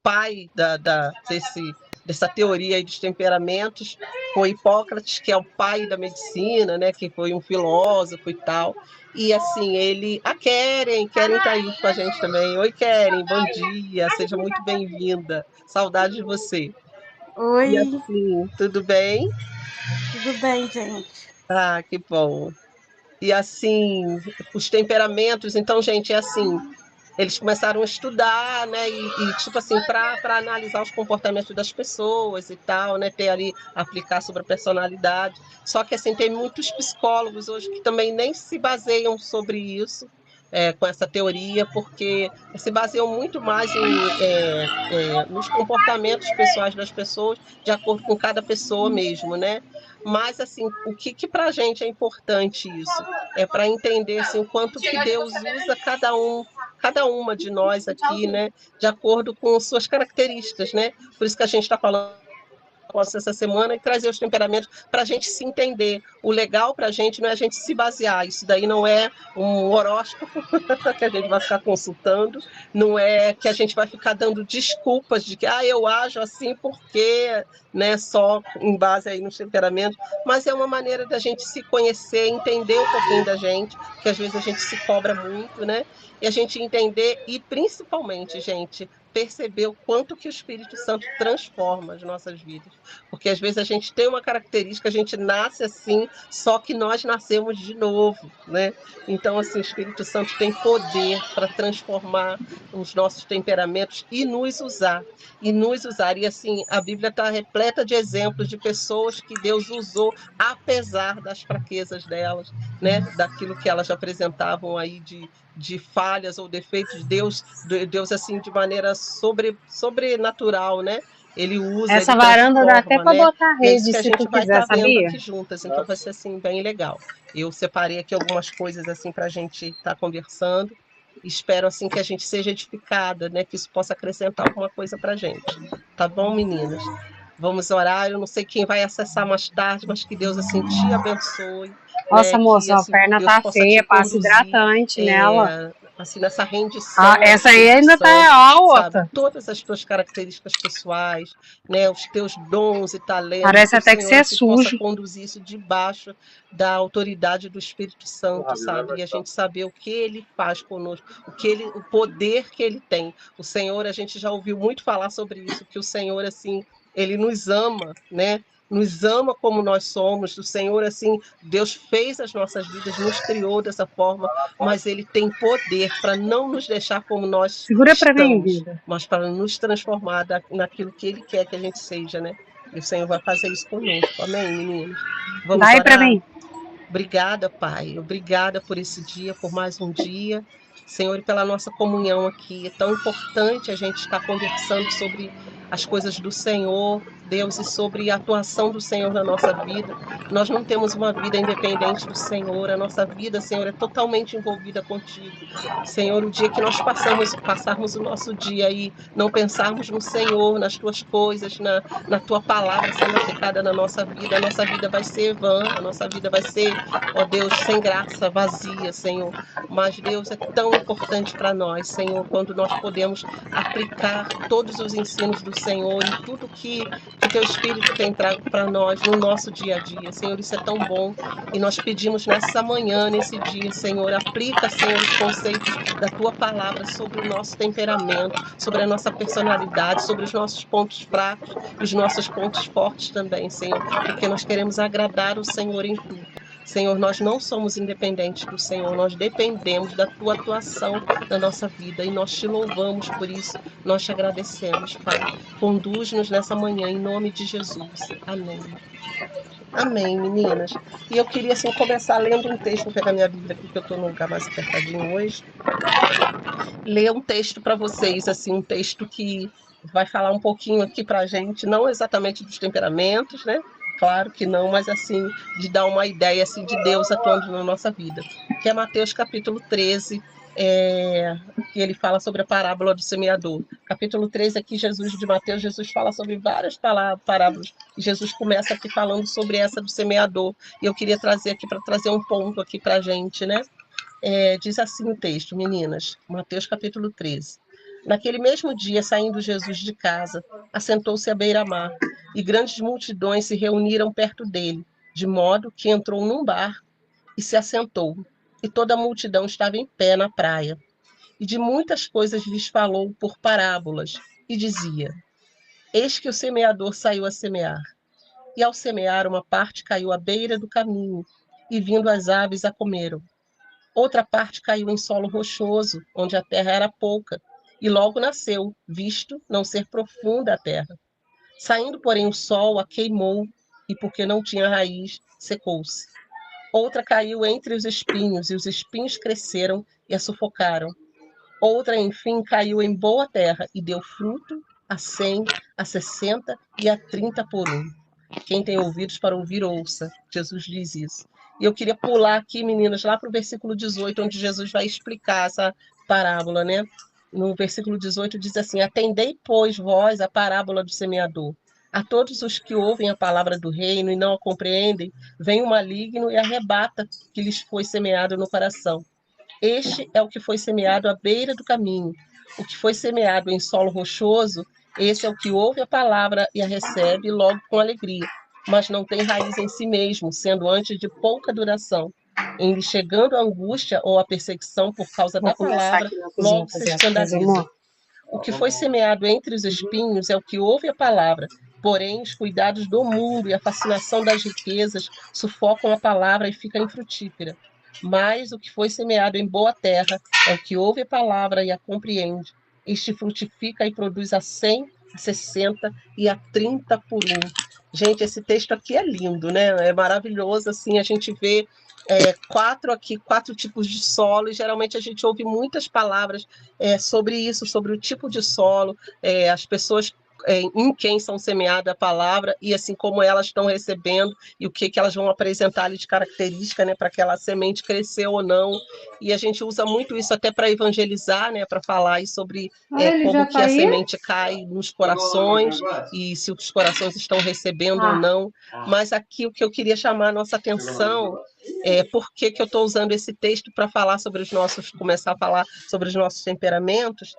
pai dessa teoria aí dos temperamentos foi Hipócrates, que é o pai da medicina, né, que foi um filósofo e tal. E assim, a Keren está aí com a gente também. Oi, Keren, bom dia, seja muito bem-vinda. Saudade de você. E Oi, assim, tudo bem? tudo bem, gente? Ah, que bom. E assim, os temperamentos, então, gente, é assim, eles começaram a estudar, né, tipo assim, para analisar os comportamentos das pessoas e tal, né, ter ali, aplicar sobre a personalidade. Só que, assim, tem muitos psicólogos hoje que também nem se baseiam sobre isso, com essa teoria, porque se baseiam muito mais nos comportamentos pessoais das pessoas, de acordo com cada pessoa mesmo, né? Mas, assim, o que para a gente é importante isso? É para entender, assim, o quanto que Deus usa cada uma de nós aqui, né, de acordo com suas características, né? Por isso que a gente está falando essa semana e trazer os temperamentos para a gente se entender. O legal para a gente não é a gente se basear, isso daí não é um horóscopo que a gente vai ficar consultando, não é que a gente vai ficar dando desculpas de que eu ajo assim porque, né, só em base aí nos temperamentos, mas é uma maneira da gente se conhecer, entender um pouquinho da gente, que às vezes a gente se cobra muito, né? E a gente entender e principalmente, gente, perceber o quanto que o Espírito Santo transforma as nossas vidas. Porque às vezes a gente tem uma característica, a gente nasce assim, só que nós nascemos de novo, né? Então, assim, o Espírito Santo tem poder para transformar os nossos temperamentos e nos usar. E nos usar. E assim, a Bíblia está repleta de exemplos de pessoas que Deus usou, apesar das fraquezas delas, né? Daquilo que elas apresentavam aí de falhas ou defeitos. Deus assim, de maneira sobrenatural, né? Ele usa, ele Essa varanda dá até transforma, para né? botar E é isso rede que a se tu gente vai quiser, estar vendo sabia? aqui juntas. Então vai ser assim bem legal. Eu separei aqui algumas coisas assim para a gente estar conversando. Espero assim que a gente seja edificada, né? Que isso possa acrescentar alguma coisa para a gente. Tá bom, meninas? Vamos orar. Eu não sei quem vai acessar mais tarde, mas que Deus assim te abençoe, Nossa, né? Que moça, a assim perna Deus tá possa te feia, passa conduzir, hidratante nela. assim nessa Ah, rendição ao essa aí Espírito ainda tá Santo, sabe? alta. Todas as tuas características pessoais, né? Os teus dons e talentos, Parece que o até que Senhor você é assim possa sujo. conduzir isso debaixo da autoridade do Espírito Santo, sabe? E a gente saber o que ele faz conosco, o poder que ele tem. O Senhor, a gente já ouviu muito falar sobre isso, que o Senhor assim, ele nos ama, né? Nos ama como nós somos. O Senhor assim, Deus fez as nossas vidas, nos criou dessa forma, mas ele tem poder para não nos deixar como nós Segura pra mim, estamos, vida. mas para nos transformar naquilo que ele quer que a gente seja, né? E o Senhor vai fazer isso conosco. Amém, meninas? Dá Vamos aí pra orar? mim. Obrigada, Pai. Obrigada por esse dia, por mais um dia. Senhor, e pela nossa comunhão aqui. É tão importante a gente estar conversando sobre as coisas do Senhor, Deus, e sobre a atuação do Senhor na nossa vida. Nós não temos uma vida independente do Senhor. A nossa vida, Senhor, é totalmente envolvida contigo. Senhor, o dia que nós passarmos o nosso dia aí, não pensarmos no Senhor, nas tuas coisas, na tua palavra sendo aplicada na a nossa vida vai ser vã, a nossa vida vai ser, ó Deus, sem graça, vazia, Senhor. Mas Deus é tão importante para nós, Senhor, quando nós podemos aplicar todos os ensinos do Senhor e tudo que teu Espírito tem trago para nós no nosso dia a dia. Senhor, isso é tão bom. E nós pedimos nessa manhã, nesse dia, Senhor, aplica, Senhor, os conceitos da tua palavra sobre o nosso temperamento, sobre a nossa personalidade, sobre os nossos pontos fracos e os nossos pontos fortes também, Senhor, porque nós queremos agradar o Senhor em tudo. Senhor, nós não somos independentes do Senhor, nós dependemos da tua atuação na nossa vida e nós te louvamos por isso, nós te agradecemos, Pai. Conduz-nos nessa manhã em nome de Jesus. Amém. Amém, meninas. E eu queria assim começar lendo um texto, vou pegar minha Bíblia aqui que eu estou num lugar mais apertadinho hoje. Ler um texto para vocês, assim, um texto que vai falar um pouquinho aqui para a gente, não exatamente dos temperamentos, né? Claro que não, mas assim, de dar uma ideia assim, de Deus atuando na nossa vida. Que é Mateus capítulo 13, que ele fala sobre a parábola do semeador. Capítulo 13 aqui, de Mateus, Jesus fala sobre várias parábolas. E Jesus começa aqui falando sobre essa do semeador. E eu queria trazer aqui, para trazer um ponto aqui para a gente, né? Diz assim o texto, meninas, Mateus capítulo 13. Naquele mesmo dia, saindo Jesus de casa, assentou-se à beira-mar, e grandes multidões se reuniram perto dele, de modo que entrou num barco e se assentou, e toda a multidão estava em pé na praia. E de muitas coisas lhes falou por parábolas, e dizia: Eis que o semeador saiu a semear. E ao semear, uma parte caiu à beira do caminho, e vindo as aves a comeram. Outra parte caiu em solo rochoso, onde a terra era pouca, e logo nasceu, visto não ser profunda a terra. Saindo, porém, o sol a queimou, e porque não tinha raiz, secou-se. Outra caiu entre os espinhos, e os espinhos cresceram e a sufocaram. Outra, enfim, caiu em boa terra, e deu fruto a 100, a 60 e a 30 por um. Quem tem ouvidos para ouvir, ouça. Jesus diz isso. E eu queria pular aqui, meninas, lá para o versículo 18, onde Jesus vai explicar essa parábola, né? No versículo 18 diz assim: Atendei, pois, vós a parábola do semeador. A todos os que ouvem a palavra do reino e não a compreendem, vem o maligno e arrebata o que lhes foi semeado no coração. Este é o que foi semeado à beira do caminho. O que foi semeado em solo rochoso, esse é o que ouve a palavra e a recebe logo com alegria, mas não tem raiz em si mesmo, sendo antes de pouca duração. Em lhe chegando a angústia ou a perseguição por causa da palavra, logo se escandaliza. O que foi semeado entre os espinhos é o que ouve a palavra, porém os cuidados do mundo e a fascinação das riquezas sufocam a palavra e fica infrutífera. Mas o que foi semeado em boa terra é o que ouve a palavra e a compreende. Este frutifica e produz a 100, a 60 e a 30 por um. Gente, esse texto aqui é lindo, né? É maravilhoso, assim, a gente vê quatro tipos de solo, e geralmente a gente ouve muitas palavras sobre isso, sobre o tipo de solo, as pessoas em quem são semeadas a palavra, e assim como elas estão recebendo, e o que elas vão apresentar ali de característica, né, para aquela semente crescer ou não. E a gente usa muito isso até para evangelizar, né, para falar aí sobre como que a semente cai nos corações, e se os corações estão recebendo ou não. Mas aqui o que eu queria chamar a nossa atenção por que eu estou usando esse texto para falar sobre começar a falar sobre os nossos temperamentos,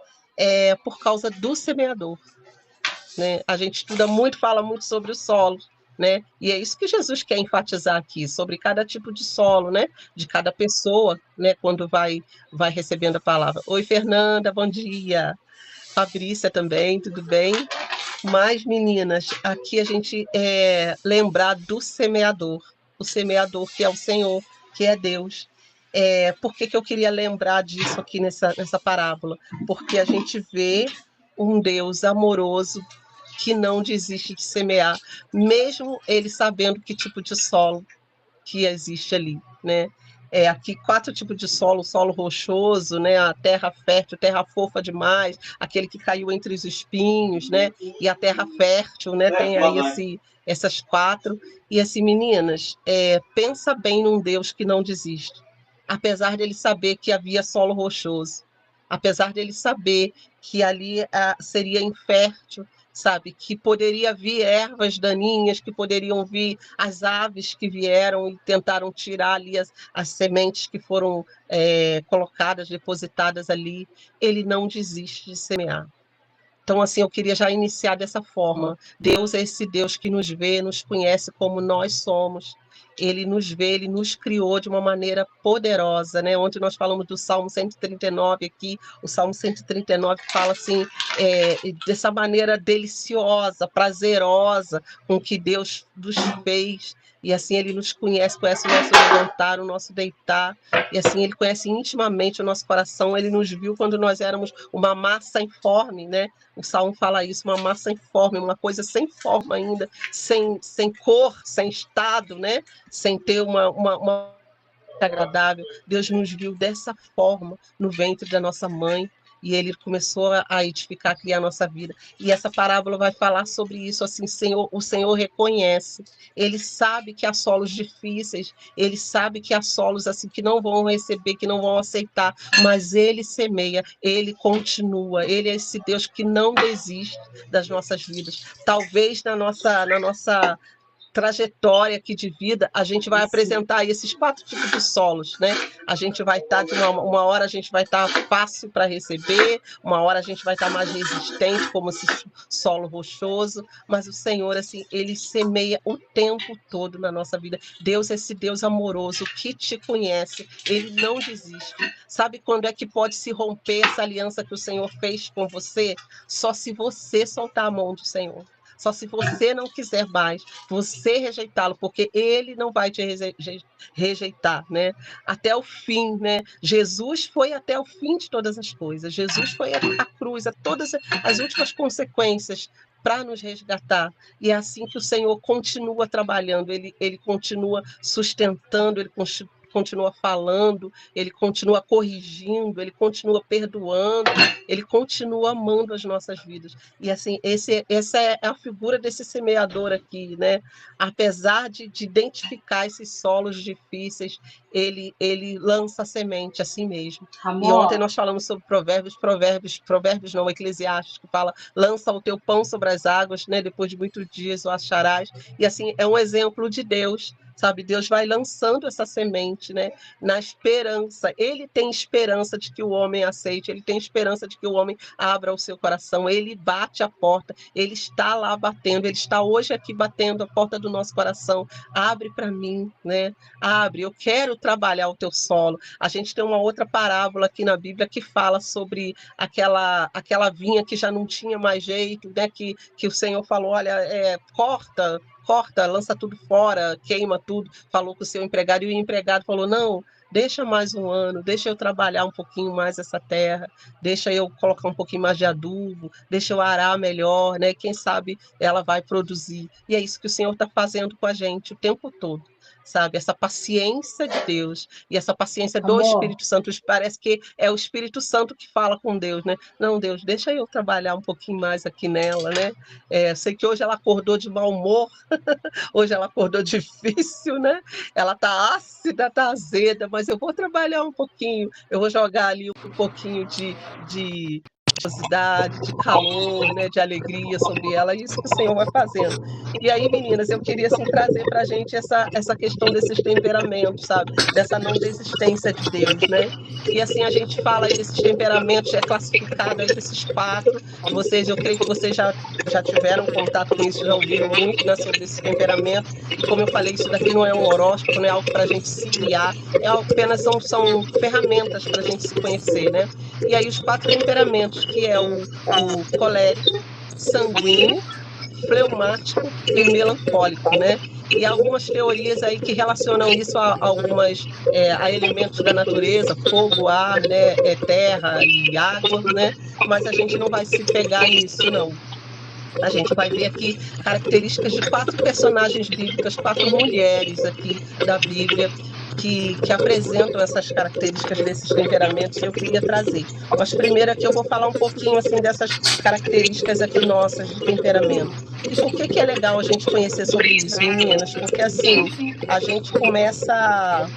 por causa do semeador. Né? A gente estuda muito, fala muito sobre o solo, né? E é isso que Jesus quer enfatizar aqui, sobre cada tipo de solo, né? De cada pessoa, né? Quando vai recebendo a palavra. Oi, Fernanda, bom dia. Fabrícia também, tudo bem? Mas, meninas, aqui a gente lembrar do semeador, o semeador que é o Senhor, que é Deus. Por que eu queria lembrar disso aqui nessa parábola? Porque a gente vê um Deus amoroso que não desiste de semear, mesmo ele sabendo que tipo de solo que existe ali, né? Aqui 4 tipos de solo: solo rochoso, né? A terra fértil, terra fofa demais, aquele que caiu entre os espinhos, né? E a terra fértil, né? Tem aí essas 4. E assim, meninas, pensa bem num Deus que não desiste, apesar dele saber que havia solo rochoso, apesar dele saber que ali seria infértil, sabe, que poderia vir ervas daninhas, que poderiam vir as aves que vieram e tentaram tirar ali as sementes que foram colocadas, depositadas ali. Ele não desiste de semear. Então, assim, eu queria já iniciar dessa forma. Deus é esse Deus que nos vê, nos conhece como nós somos. Ele nos vê, ele nos criou de uma maneira poderosa, né? Ontem nós falamos do Salmo 139 aqui, o Salmo 139 fala assim, dessa maneira deliciosa, prazerosa, com que Deus nos fez. E assim ele nos conhece o nosso levantar, o nosso deitar, e assim ele conhece intimamente o nosso coração. Ele nos viu quando nós éramos uma massa informe, né? O Salmo fala isso, uma massa informe, uma coisa sem forma ainda, sem cor, sem estado, né? Sem ter uma agradável. Deus nos viu dessa forma no ventre da nossa mãe, e ele começou a edificar, a criar a nossa vida. E essa parábola vai falar sobre isso, assim, o Senhor reconhece, ele sabe que há solos difíceis, ele sabe que há solos assim que não vão receber, que não vão aceitar, mas ele semeia, ele continua, ele é esse Deus que não desiste das nossas vidas. Talvez na nossa trajetória aqui de vida, a gente vai apresentar esses 4 tipos de solos, né? A gente vai estar de uma hora a gente vai estar fácil para receber, uma hora a gente vai estar mais resistente, como esse solo rochoso, mas o Senhor, assim, ele semeia o tempo todo na nossa vida. Deus é esse Deus amoroso que te conhece, ele não desiste. Sabe quando é que pode se romper essa aliança que o Senhor fez com você? Só se você soltar a mão do Senhor. Só se você não quiser mais, você rejeitá-lo, porque ele não vai te rejeitar, né? Até o fim, né? Jesus foi até o fim de todas as coisas. Jesus foi à cruz, a todas as últimas consequências para nos resgatar. E é assim que o Senhor continua trabalhando, ele continua sustentando, ele continua falando, ele continua corrigindo, ele continua perdoando, ele continua amando as nossas vidas. E assim, essa é a figura desse semeador aqui, né? Apesar de identificar esses solos difíceis, ele lança a semente assim mesmo. Amor. E ontem nós falamos sobre provérbios não, Eclesiastes, que fala, lança o teu pão sobre as águas, né? Depois de muitos dias o acharás. E assim, é um exemplo de Deus, sabe? Deus vai lançando essa semente, né? Na esperança. Ele tem esperança de que o homem aceite, ele tem esperança de que o homem abra o seu coração, ele bate a porta, ele está lá batendo, ele está hoje aqui batendo a porta do nosso coração. Abre para mim, né? Abre, eu quero trabalhar o teu solo. A gente tem uma outra parábola aqui na Bíblia que fala sobre aquela vinha que já não tinha mais jeito, né? Que o Senhor falou, olha, corta, lança tudo fora, queima tudo, falou com o seu empregado, e o empregado falou, não, deixa mais um ano, deixa eu trabalhar um pouquinho mais essa terra, deixa eu colocar um pouquinho mais de adubo, deixa eu arar melhor, né? Quem sabe ela vai produzir. E é isso que o Senhor está fazendo com a gente o tempo todo, sabe? Essa paciência de Deus e essa paciência do Espírito Santo. Parece que é o Espírito Santo que fala com Deus, né? Não, Deus, deixa eu trabalhar um pouquinho mais aqui nela, né? Sei que hoje ela acordou de mau humor, hoje ela acordou difícil, né? Ela tá ácida, tá azeda, mas eu vou trabalhar um pouquinho, eu vou jogar ali um pouquinho de de calor, né, de alegria sobre ela, isso que o Senhor vai fazendo. E aí, meninas, eu queria assim, trazer para a gente essa questão desses temperamentos, sabe? Dessa não desistência de Deus, né? E assim, a gente fala aí desses temperamentos, é classificado aí desses 4. Vocês, eu creio que vocês já tiveram contato com isso, já ouviram muito, né, sobre esse temperamento. E como eu falei, isso daqui não é um horóscopo, não é algo para a gente se guiar, apenas são ferramentas para a gente se conhecer, né? E aí os 4 temperamentos, que é o colérico, sanguíneo, fleumático e melancólico, né? E algumas teorias aí que relacionam isso a elementos da natureza, fogo, ar, né, terra e água, né? Mas a gente não vai se pegar nisso, não. A gente vai ver aqui características de 4 personagens bíblicas, 4 mulheres aqui da Bíblia, que apresentam essas características desses temperamentos que eu queria trazer. Mas primeiro aqui eu vou falar um pouquinho assim dessas características aqui nossas de temperamento. E por que é legal a gente conhecer sobre isso, meninas? Porque assim, a gente começa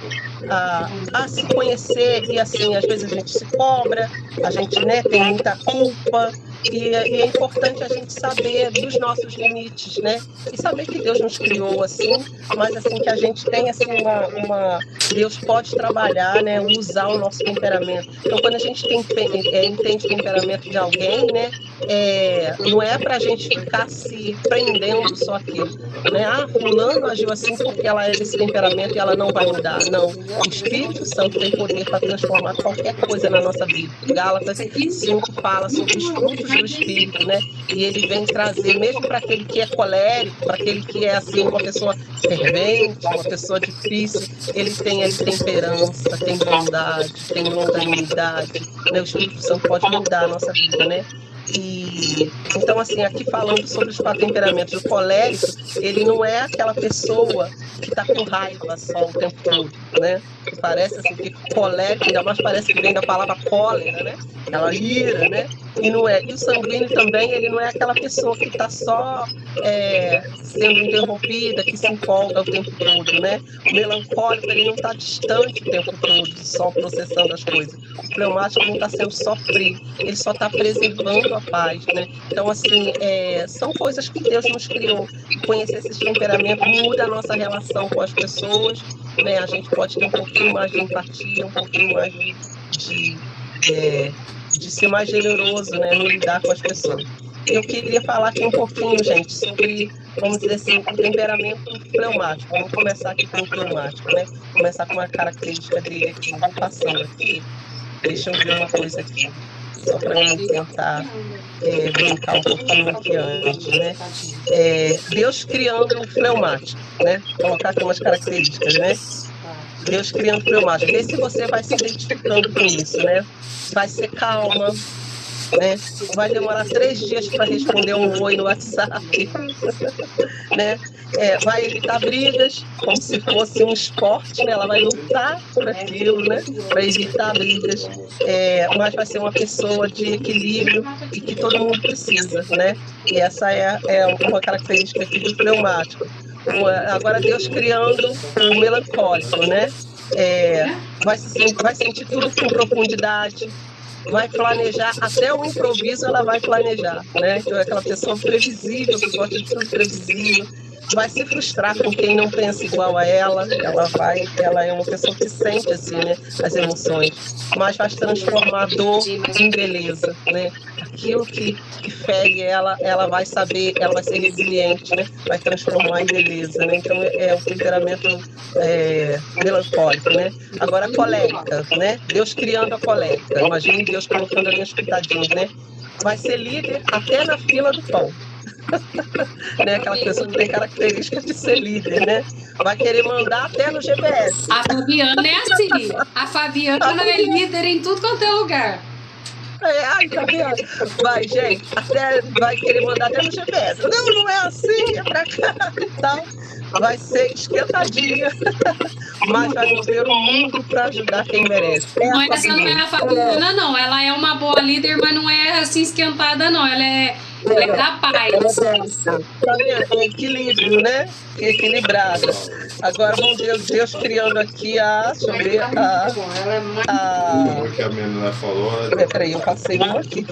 a se conhecer e assim, às vezes a gente se cobra, a gente, né, tem muita culpa, e é importante a gente saber dos nossos limites, né? E saber que Deus nos criou assim, mas assim que a gente tem assim Deus pode trabalhar, né? Usar o nosso temperamento. Então, quando a gente entende o temperamento de alguém, né? Não é para a gente ficar se prendendo só aquilo, né? Ah, fulano agiu assim porque ela é desse temperamento e ela não vai mudar. Não, o Espírito Santo tem poder para transformar qualquer coisa na nossa vida. Gálatas 5 fala sobre os frutos do Espírito, né? E ele vem trazer, mesmo para aquele que é colérico, para aquele que é assim uma pessoa fervente, uma pessoa difícil, ele tem temperança, tem bondade, tem longanimidade, né? O Espírito Santo pode mudar a nossa vida, né? E então, assim, aqui falando sobre os 4 temperamentos, o colérico, ele não é aquela pessoa que está com raiva só o tempo todo, né? Parece assim que colérico, ainda mais parece que vem da palavra cólera, né? Aquela ira, né? E não é. E o sanguíneo também, ele não é aquela pessoa que está só sendo interrompida, que se empolga o tempo todo, né? O melancólico, ele não está distante o tempo todo, só processando as coisas. O fleumático não está sendo só frio, ele só está preservando a paz, né? Então, assim, são coisas que Deus nos criou. Conhecer esses temperamentos muda a nossa relação com as pessoas, né? A gente pode ter um pouquinho mais de empatia, um pouquinho mais de ser mais generoso, né, no lidar com as pessoas. Eu queria falar aqui um pouquinho, gente, sobre, vamos dizer assim, o temperamento fleumático. Vamos começar aqui com o fleumático, né? Começar com uma característica dele aqui. Vou passando aqui. Deixa eu ver uma coisa aqui, só para eu tentar brincar um pouquinho aqui antes, né? Deus criando o fleumático, né? Vou colocar aqui umas características, né? Deus criando fleumático. Vê se você vai se identificando com isso, né? Vai ser calma, né? Vai demorar 3 dias para responder um oi no WhatsApp, né? Vai evitar brigas, como se fosse um esporte, né? Ela vai lutar por aquilo, né? Para evitar brigas, mas vai ser uma pessoa de equilíbrio e que todo mundo precisa, né? E essa é uma característica aqui do fleumático. Agora Deus criando o melancólico, né? Vai sentir tudo com profundidade, vai planejar, até o improviso ela vai planejar, né? Então é aquela pessoa previsível, que gosta de tudo previsível, vai se frustrar com quem não pensa igual a ela, ela é uma pessoa que sente assim, né, as emoções, mas vai transformar a dor em beleza, né? Aquilo que fere ela vai saber, ela vai ser resiliente, né? Vai transformar em beleza, né? Então é o temperamento melancólico, né? Agora a colérica, né? Deus criando a colérica, imagine Deus colocando ali as pitadinhas, né? Vai ser líder até na fila do pão. Né? Aquela pessoa que tem características de ser líder, né? Vai querer mandar até no GPS. A Fabiana é assim. A Fabiana é líder em tudo quanto é lugar. Ai, Fabiana. Vai, gente, vai querer mandar até no GPS. Não é assim, é pra cá e tal. Vai ser esquentadinha, mas vai mover o mundo para ajudar quem merece. Essa não é a Fabiana, não. Ela é uma boa líder, mas não é assim esquentada, não. Ela é da paz. É equilíbrio, né? Equilibrada. Agora vamos ver Deus criando aqui deixa eu ver que a menina falou. Peraí, eu passei uma aqui.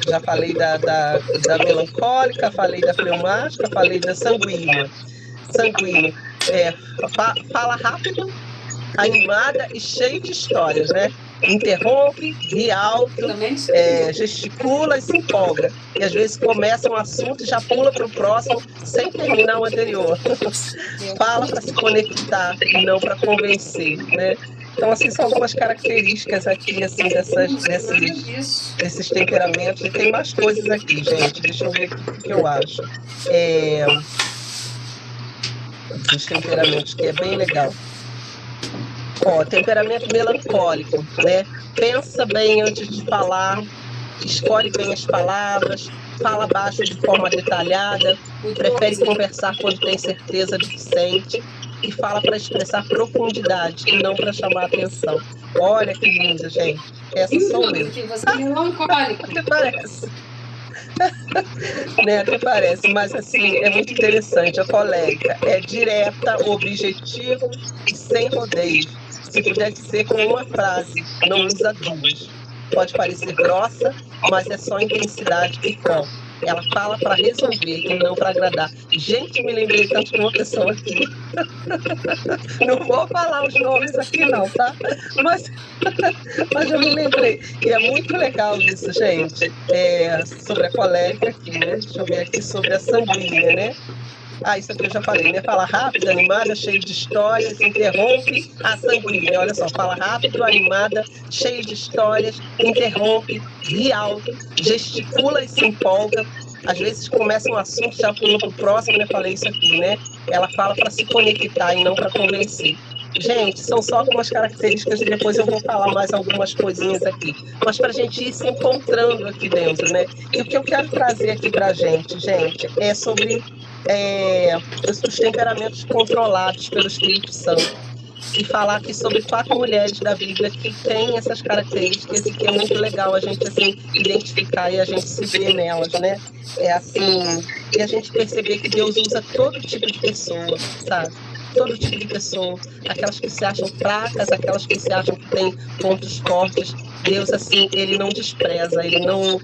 Já falei da melancólica, falei da fleumática, falei da sanguínea. Sanguínea. Fala rápido, animada e cheia de histórias, né? Interrompe, ri alto, gesticula e se empolga. E às vezes começa um assunto e já pula para o próximo sem terminar o anterior. Fala para se conectar e não para convencer, né? Então, assim, são algumas características aqui, assim, desses temperamentos. E tem mais coisas aqui, gente. Deixa eu ver o que eu acho. Dos temperamentos, que é bem legal. Temperamento melancólico, né? Pensa bem antes de falar, escolhe bem as palavras, fala baixo de forma detalhada, prefere conversar quando tem certeza do que sente e fala para expressar profundidade e não para chamar atenção. Olha que linda, gente. Essa sou eu. Você é melancólico. Até parece. Né, até parece, mas assim, é muito interessante. A colérica é direta, objetiva e sem rodeios. Se puder dizer com uma frase, não usa duas. Pode parecer grossa, mas é só intensidade e foco. Ela fala para resolver e não para agradar. Gente, me lembrei tanto de uma pessoa aqui. Não vou falar os nomes aqui não, tá? Mas eu me lembrei. E é muito legal isso, gente. Sobre a colérica aqui, né? Deixa eu ver aqui sobre a sanguínea, né? Isso aqui eu já falei, né? Fala rápido, animada, cheia de histórias, interrompe a sanguínea. Olha só, fala rápido, animada, cheia de histórias, interrompe, ri alto, gesticula e se empolga. Às vezes começa um assunto, já pula para o próximo, né? Falei isso aqui, né? Ela fala para se conectar e não para convencer. Gente, são só algumas características e depois eu vou falar mais algumas coisinhas aqui. Mas para a gente ir se encontrando aqui dentro, né? E o que eu quero trazer aqui para a gente, é sobre os temperamentos controlados pelo Espírito Santo. e falar aqui sobre 4 mulheres da Bíblia que têm essas características e que é muito legal a gente assim identificar e a gente se ver nelas, né? É assim, e a gente perceber que Deus usa todo tipo de pessoa, sabe? Todo tipo de pessoa, aquelas que se acham fracas, aquelas que se acham que têm pontos fortes. Deus, assim, ele não despreza, ele não,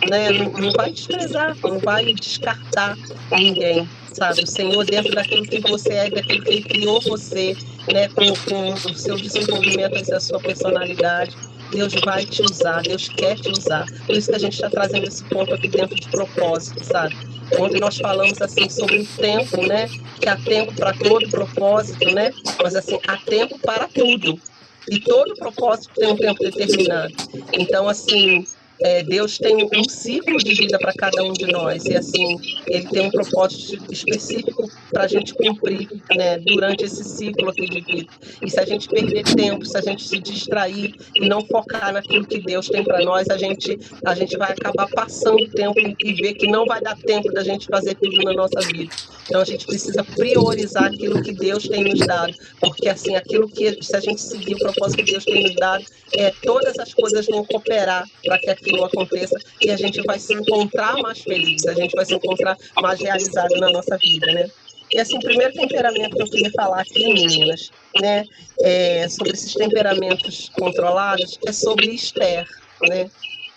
né, não vai desprezar, não vai descartar ninguém, sabe? O Senhor, dentro daquilo que você é, daquilo que Ele criou você, né, com o seu desenvolvimento, a sua personalidade, Deus vai te usar, Deus quer te usar. Por isso que a gente está trazendo esse ponto aqui dentro de propósito, sabe? Ontem nós falamos assim sobre o tempo, né? Que há tempo para todo propósito, né? Mas assim, há tempo para tudo. E todo propósito tem um tempo determinado. Então, assim, Deus tem um ciclo de vida para cada um de nós. E, assim, Ele tem um propósito específico para a gente cumprir, né, durante esse ciclo aqui de vida. E se a gente perder tempo, se a gente se distrair e não focar naquilo que Deus tem para nós, a gente vai acabar passando o tempo e ver que não vai dar tempo da gente fazer tudo na nossa vida. Então, a gente precisa priorizar aquilo que Deus tem nos dado, porque, assim, aquilo que, se a gente seguir o propósito que Deus tem nos dado, todas as coisas vão cooperar para que aquilo aconteça e a gente vai se encontrar mais feliz, a gente vai se encontrar mais realizado na nossa vida, né? E, assim, o primeiro temperamento que eu queria falar aqui, meninas, né, sobre esses temperamentos controlados, é sobre Esther, né?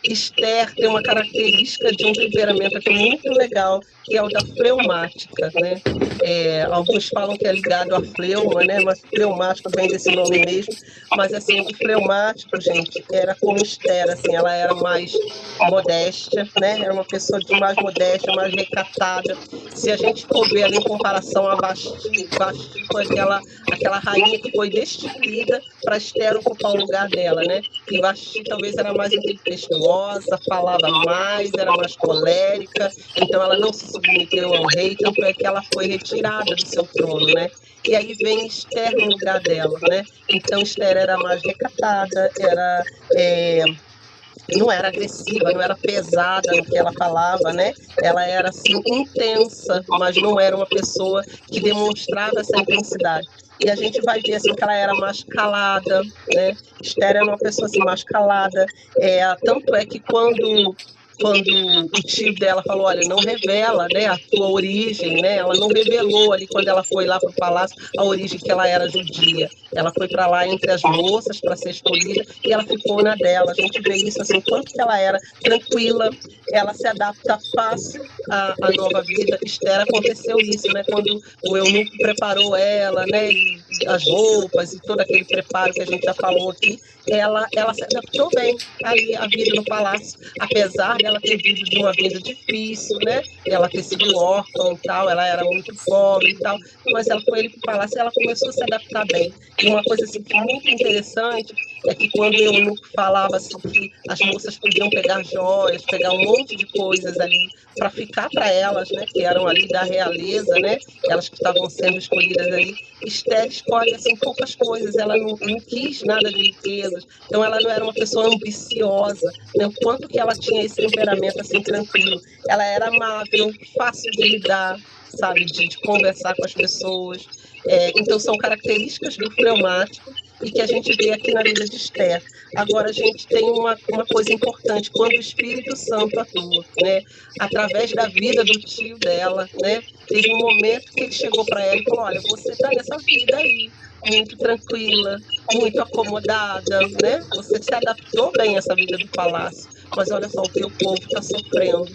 Esther tem uma característica de um temperamento aqui muito legal, que é o da fleumática, né? Alguns falam que é ligado à fleuma, né? Mas fleumático vem desse nome mesmo. Mas, assim, o fleumático, gente, era como Esther, assim, ela era mais modéstia, né? Era uma pessoa de mais modéstia, mais recatada. Se a gente for ver ali em comparação a Vasti foi aquela rainha que foi destituída para Esther ocupar o lugar dela, né? E Vasti talvez era mais intempestuosa, falava mais, era mais colérica, então ela não se submeteu ao rei, tanto é que ela foi retirada do seu trono, né? E aí vem Esther no lugar dela, né? Então Esther era mais recatada, não era agressiva, não era pesada no que ela falava, né? Ela era, assim, intensa, mas não era uma pessoa que demonstrava essa intensidade. E a gente vai ver, assim, que ela era mais calada, né? Esther era uma pessoa, assim, mais calada. Tanto é que quando o tio dela falou, olha, não revela, né, a tua origem, né? Ela não revelou ali, quando ela foi lá para o palácio, a origem que ela era judia. Ela foi para lá entre as moças para ser escolhida e ela ficou na dela. A gente vê isso, assim, quanto que ela era tranquila, ela se adapta fácil à nova vida. Esther, aconteceu isso, né? Quando o eunuco preparou ela, né, e as roupas e todo aquele preparo que a gente já falou aqui, ela se adaptou bem ali à vida no palácio, apesar dela ter vindo de uma vida difícil, né? Ela ter sido órfã e tal, ela era muito pobre e tal, mas ela foi ali para o palácio e ela começou a se adaptar bem. E uma coisa assim, que é muito interessante é que quando eu falava assim, que as moças podiam pegar joias, pegar um monte de coisas ali para ficar para elas, né? Que eram ali da realeza, né? Elas que estavam sendo escolhidas ali. Esther escolhe, assim, poucas coisas, ela não quis nada de riquezas, então ela não era uma pessoa ambiciosa, né? O quanto que ela tinha esse temperamento, assim, tranquilo. Ela era amável, fácil de lidar, sabe, de conversar com as pessoas. Então são características do fleumático e que a gente vê aqui na vida de Esther. Agora, a gente tem uma coisa importante, quando o Espírito Santo atua, né? Através da vida do tio dela, né? Teve um momento que ele chegou para ela e falou, olha, você está nessa vida aí, muito tranquila, muito acomodada, né? Você se adaptou bem a essa vida do palácio, mas olha só, o teu povo está sofrendo.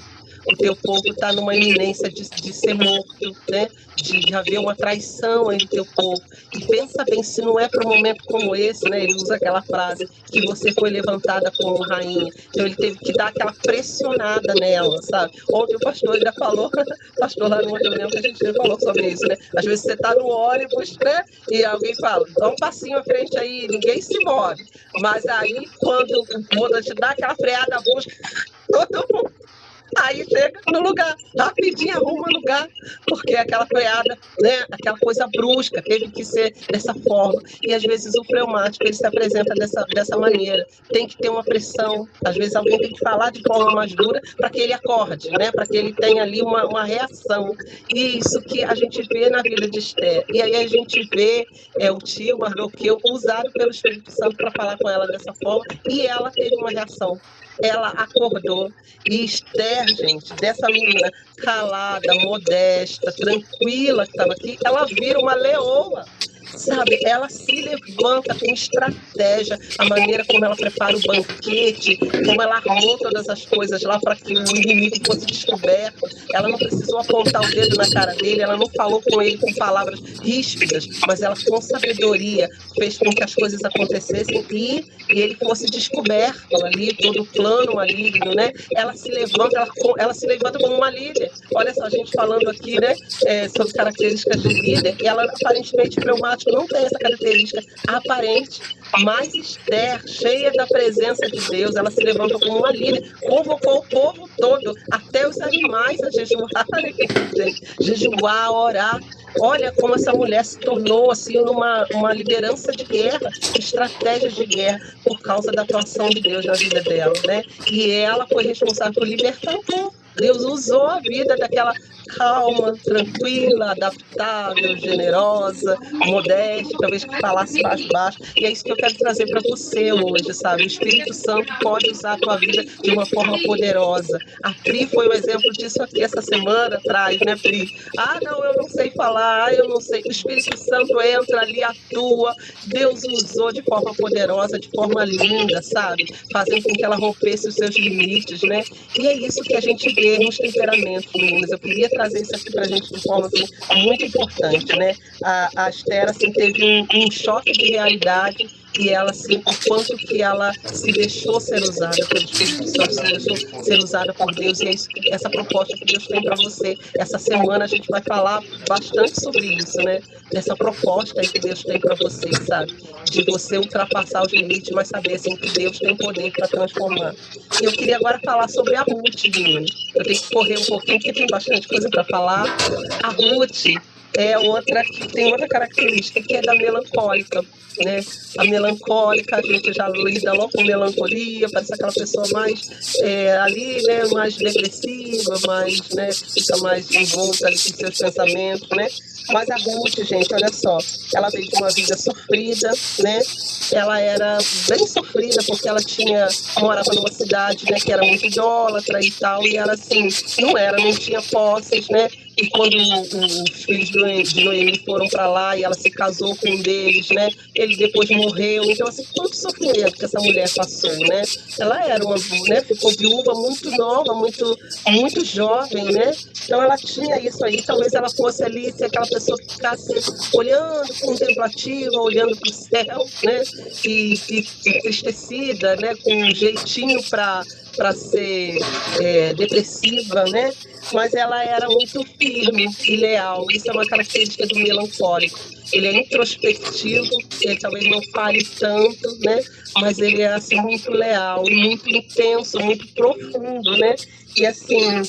O teu povo está numa iminência de ser morto, né? De haver uma traição entre o teu povo. E pensa bem, se não é para um momento como esse, né? Ele usa aquela frase, que você foi levantada como rainha. Então ele teve que dar aquela pressionada nela, sabe? Ontem o pastor ainda falou, pastor lá numa reunião que a gente já falou sobre isso, né? Às vezes você está no ônibus, né? E alguém fala, dá um passinho à frente aí, ninguém se move. Mas aí, quando o moda te dá aquela freada brusca, todo mundo. Aí chega no lugar, rapidinho arruma lugar, porque aquela freada, né, aquela coisa brusca, teve que ser dessa forma. E às vezes o fleumático, ele se apresenta dessa maneira. Tem que ter uma pressão, às vezes alguém tem que falar de forma mais dura para que ele acorde, né, para que ele tenha ali uma reação. E isso que a gente vê na vida de Esther. E aí a gente vê o tio Mardoqueu usado pelo Espírito Santo para falar com ela dessa forma, e ela teve uma reação. Ela acordou. E Esther, gente, dessa menina calada, modesta, tranquila que estava aqui, ela vira uma leoa. Sabe, ela se levanta com estratégia, a maneira como ela prepara o banquete, como ela armou todas as coisas lá para que o inimigo fosse descoberto. Ela não precisou apontar o dedo na cara dele, ela não falou com ele com palavras ríspidas, mas ela com sabedoria fez com que as coisas acontecessem e ele fosse descoberto ali, todo o plano maligno, né? Ela se levanta como uma líder. Olha só, a gente falando aqui, né, sobre características de líder, e ela aparentemente fleumática não tem essa característica aparente, mas Esther, cheia da presença de Deus, ela se levantou como uma líder, convocou o povo todo, até os animais a jejuarem, jejuar, orar. Olha como essa mulher se tornou assim uma liderança de guerra, estratégias de guerra, por causa da atuação de Deus na vida dela, né? E ela foi responsável por libertar o povo. Deus usou a vida daquela calma, tranquila, adaptável, generosa, modesta, talvez que falasse baixo. E é isso que eu quero trazer para você hoje, sabe? O Espírito Santo pode usar a tua vida de uma forma poderosa. A Pri foi um exemplo disso aqui essa semana atrás, né, Pri? Não, eu não sei falar, eu não sei. O Espírito Santo entra ali, atua. Deus usou de forma poderosa, de forma linda, sabe? Fazendo com que ela rompesse os seus limites, né? E é isso que a gente vê nos temperamentos, meninas. Eu queria trazer isso aqui para a gente de forma assim, muito importante, né? A Esther assim, teve um choque de realidade e ela, assim, o quanto que ela se deixou ser usada pelo Espírito Santo, se deixou ser usada por Deus, e é isso, essa proposta que Deus tem para você. Essa semana a gente vai falar bastante sobre isso, né? Dessa proposta aí que Deus tem para você, sabe? De você ultrapassar os limites, mas saber, assim, que Deus tem poder para transformar. E eu queria agora falar sobre a Ruth, menina. Eu tenho que correr um pouquinho, porque tem bastante coisa para falar. A Ruth é outra que tem outra característica, que é da melancólica, né? A melancólica, a gente já lida logo com melancolia, parece aquela pessoa mais ali, né, mais depressiva, mais, né, fica mais envolta ali com seus pensamentos, né? Mas a Ruth, gente, olha só, ela veio de uma vida sofrida, né? Ela era bem sofrida porque ela morava numa cidade, né, que era muito idólatra e tal, e ela assim, não tinha posses, né? E quando os filhos de Noemi foram para lá e ela se casou com um deles, né? Ele depois morreu. Então, assim, todo sofrimento que essa mulher passou, né? Ela era né? Ficou viúva muito nova, muito jovem, né? Então, ela tinha isso aí. Talvez ela fosse ali, se aquela pessoa que ficasse olhando, contemplativa, olhando para o céu, né? E entristecida, né? Com um jeitinho para ser depressiva, né? Mas ela era muito firme e leal. Isso é uma característica do melancólico. Ele é introspectivo, ele talvez não fale tanto, né? Mas ele é assim muito leal, muito intenso, muito profundo, né? E assim,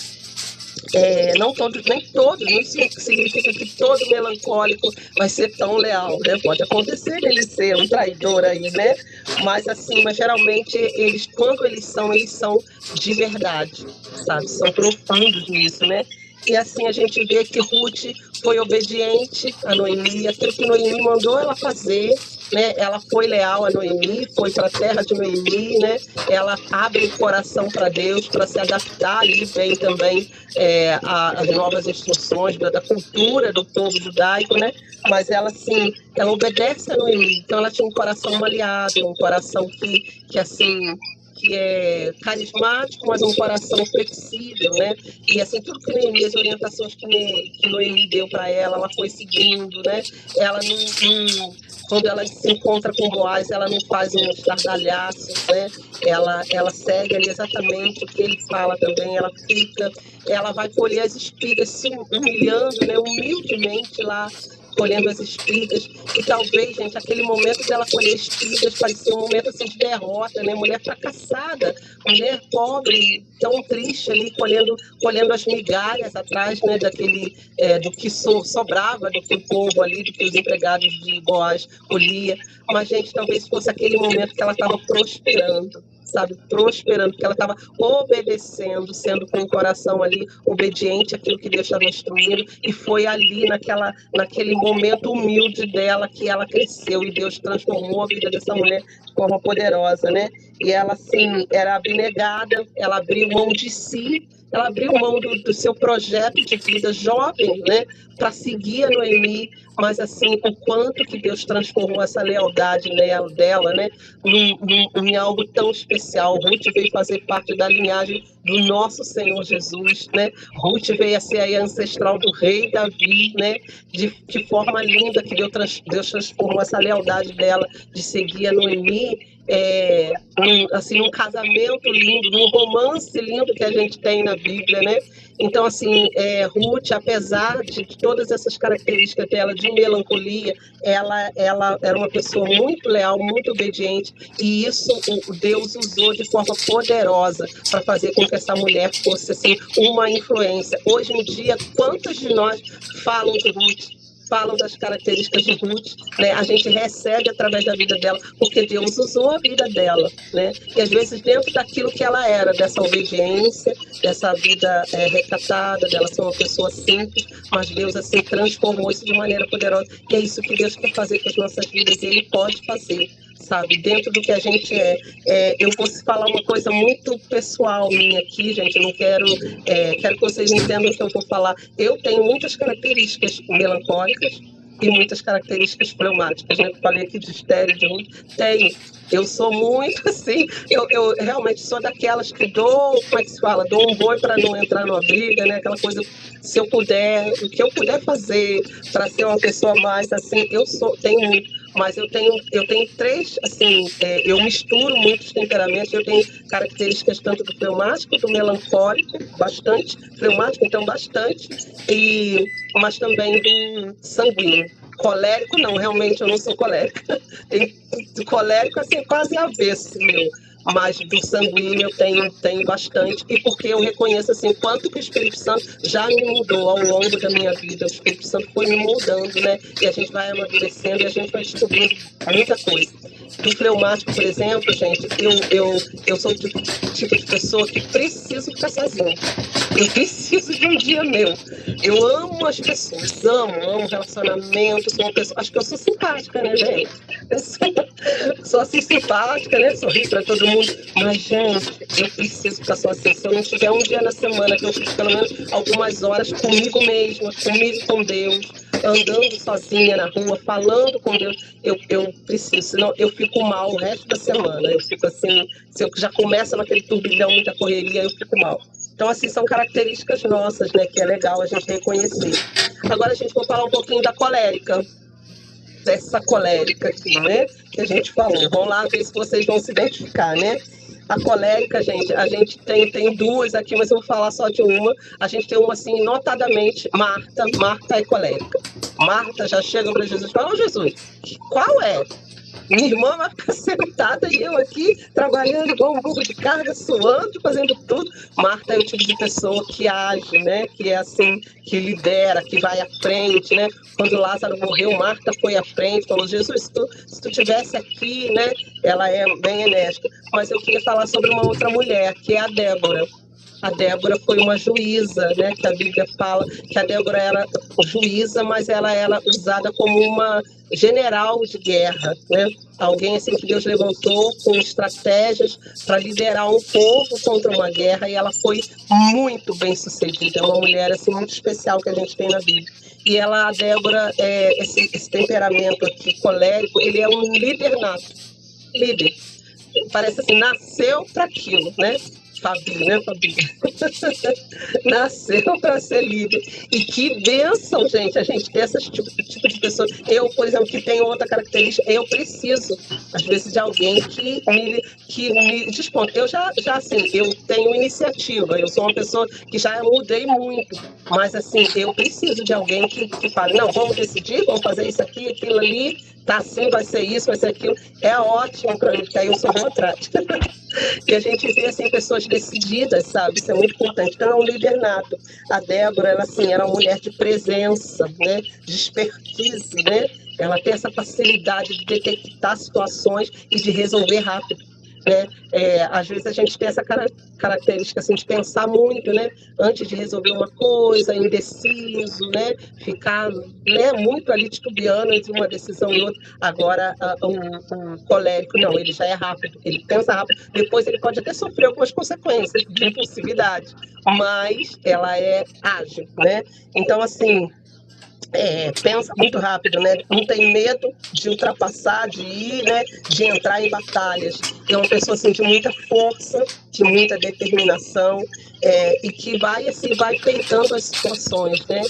não todos, nem todos, não significa que todo melancólico vai ser tão leal, né? Pode acontecer ele ser um traidor aí, né? Mas assim, geralmente eles, quando eles são de verdade, sabe? São profundos nisso, né? E assim a gente vê que Ruth foi obediente a Noemi, aquilo que Noemi mandou ela fazer, né? Ela foi leal a Noemi, foi para a terra de Noemi, né? Ela abre o coração para Deus, para se adaptar ali bem também às novas instruções da cultura do povo judaico, né? Mas ela, assim, ela obedece a Noemi, então ela tinha um coração maleável, um coração que assim, que é carismático, mas um coração flexível, né? E assim, tudo que Noemi, as orientações que Noemi deu para ela foi seguindo, né? Ela não quando ela se encontra com Boaz, ela não faz um estardalhaço, né? Ela segue ali exatamente o que ele fala também, ela vai colher as espigas se humilhando, né? Humildemente lá colhendo as espigas, e talvez, gente, aquele momento dela colher espigas parecia um momento assim de derrota, né? Mulher fracassada, mulher pobre, tão triste ali, colhendo as migalhas atrás, né, do que sobrava, do que o povo ali, do que os empregados de Boaz colhia. Mas, gente, talvez fosse aquele momento que ela estava prosperando, sabe, prosperando, porque ela estava obedecendo, sendo com o coração ali obediente àquilo que Deus estava instruindo, e foi ali naquele momento humilde dela que ela cresceu, e Deus transformou a vida dessa mulher de forma poderosa, né? E ela, assim, era abnegada, ela abriu mão de si, ela abriu mão do seu projeto de vida jovem, né, para seguir a Noemi, mas assim, o quanto que Deus transformou essa lealdade dela, né, em algo tão especial. Ruth veio fazer parte da linhagem do nosso Senhor Jesus, né? Ruth veio a ser a ancestral do rei Davi, né? De forma linda que Deus transformou essa lealdade dela de seguir a Noemi, assim, um casamento lindo, num romance lindo que a gente tem na Bíblia, né? Então, assim, Ruth, apesar de todas essas características dela de melancolia, ela era uma pessoa muito leal, muito obediente, e isso Deus usou de forma poderosa para fazer com que essa mulher fosse, assim, uma influência. Hoje em dia, quantos de nós falam de Ruth? Falam das características de Ruth, né? A gente recebe através da vida dela, porque Deus usou a vida dela, né? E às vezes dentro daquilo que ela era, dessa obediência, dessa vida recatada, dela ser uma pessoa simples, mas Deus assim transformou isso de maneira poderosa, e é isso que Deus quer fazer com as nossas vidas, e Ele pode fazer, sabe, dentro do que a gente eu posso falar uma coisa muito pessoal minha aqui, gente, eu não quero que vocês entendam o que eu vou falar. Eu tenho muitas características melancólicas e muitas características fleumáticas, né? Eu falei aqui de estéreo, de Ruth, tenho. Eu sou muito assim, eu realmente sou daquelas que dou um boi para não entrar numa briga, né? Aquela coisa, se eu puder, o que eu puder fazer para ser uma pessoa mais assim, tenho muito. Mas eu tenho três, assim, eu misturo muitos temperamentos, eu tenho características tanto do fleumático, do melancólico, bastante, fleumático, então bastante, mas também do sanguíneo. Colérico, não, realmente eu não sou colérica. Do colérico, assim, quase avesso meu. Mas do sanguíneo eu tenho bastante, e porque eu reconheço assim, o quanto que o Espírito Santo já me mudou ao longo da minha vida. O Espírito Santo foi me moldando, né? E a gente vai amadurecendo e a gente vai descobrindo muita coisa. Do fleumático, por exemplo, gente, eu sou o tipo de pessoa que preciso ficar sozinha. Eu preciso de um dia meu. Eu amo as pessoas, amo relacionamento, sou uma pessoa, acho que eu sou simpática, né, gente? Eu sou assim simpática, né? Sorri pra todo mundo. Mas, gente, eu preciso ficar sozinha. Se eu não tiver um dia na semana que eu fique pelo menos algumas horas comigo mesma, comigo com Deus, andando sozinha na rua, falando com Deus, eu preciso, senão eu fico mal o resto da semana. Eu fico assim, se eu já começo naquele turbilhão, muita correria, eu fico mal. Então, assim, são características nossas, né, que é legal a gente reconhecer. Agora a gente vai falar um pouquinho da colérica, dessa colérica aqui, né, que a gente falou. Vamos lá ver se vocês vão se identificar, né? A colérica, gente, a gente tem duas aqui, mas eu vou falar só de uma. A gente tem uma, assim, notadamente, Marta é colérica. Marta já chega para Jesus e fala: ô Jesus, qual é? Minha irmã vai ficar sentada e eu aqui trabalhando igual um burro de carga, suando, fazendo tudo. Marta é o tipo de pessoa que age, né? Que é assim, que lidera, que vai à frente, né? Quando Lázaro morreu, Marta foi à frente, falou: Jesus, se tu estivesse aqui, né? Ela é bem enérgica. Mas eu queria falar sobre uma outra mulher, que é a Débora. A Débora foi uma juíza, né? Que a Bíblia fala que a Débora era juíza, mas ela era usada como uma general de guerra, né? Alguém assim que Deus levantou com estratégias para liderar um povo contra uma guerra, e ela foi muito bem sucedida. É uma mulher assim muito especial que a gente tem na Bíblia. E ela, a Débora, esse temperamento aqui colérico, ele é um líder nato. Líder. Parece assim, nasceu para aquilo, né? Fabi, né, Fabi? Nasceu para ser líder. E que bênção, gente, a gente ter esse tipo de pessoa. Eu, por exemplo, que tenho outra característica, eu preciso, às vezes, de alguém que me desponta. Eu já assim, eu tenho iniciativa, eu sou uma pessoa que já mudei muito, mas, assim, eu preciso de alguém que fale, não, vamos decidir, vamos fazer isso aqui, aquilo ali, tá assim, vai ser isso, vai ser aquilo. É ótimo para mim, porque aí eu sou boa prática. E a gente vê, assim, pessoas decididas, sabe? Isso é muito importante. Então, é um líder nato. A Débora, ela, assim, era uma mulher de presença, né? De expertise, né? Ela tem essa facilidade de detectar situações e de resolver rápido, né? Às vezes a gente tem essa característica, assim, de pensar muito, né? Antes de resolver uma coisa, indeciso, né? Ficar, né, muito ali titubeando entre uma decisão e outra. Agora, um colérico, não, ele já é rápido, ele pensa rápido, depois ele pode até sofrer algumas consequências de impulsividade, mas ela é ágil, né? Então, assim, pensa muito rápido, né? Não tem medo de ultrapassar, de ir, né? De entrar em batalhas. É uma pessoa, assim, de muita força, de muita determinação, e que vai, assim, vai peitando as situações, né?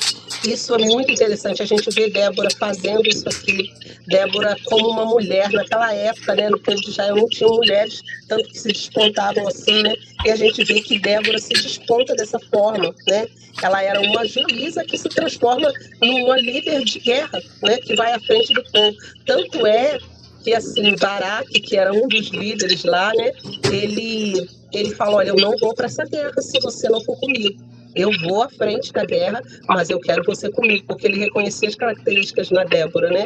Isso é muito interessante. A gente vê Débora fazendo isso aqui. Débora como uma mulher naquela época, né? No povo de Israel não tinham mulheres tanto que se despontavam assim, né? E a gente vê que Débora se desponta dessa forma, né? Ela era uma juíza que se transforma numa líder de guerra, né? Que vai à frente do povo. Tanto é que, assim, Baraque, que era um dos líderes lá, né? Ele falou, olha, eu não vou para essa guerra se você não for comigo. Eu vou à frente da guerra, mas eu quero você comigo, porque ele reconhecia as características na Débora, né?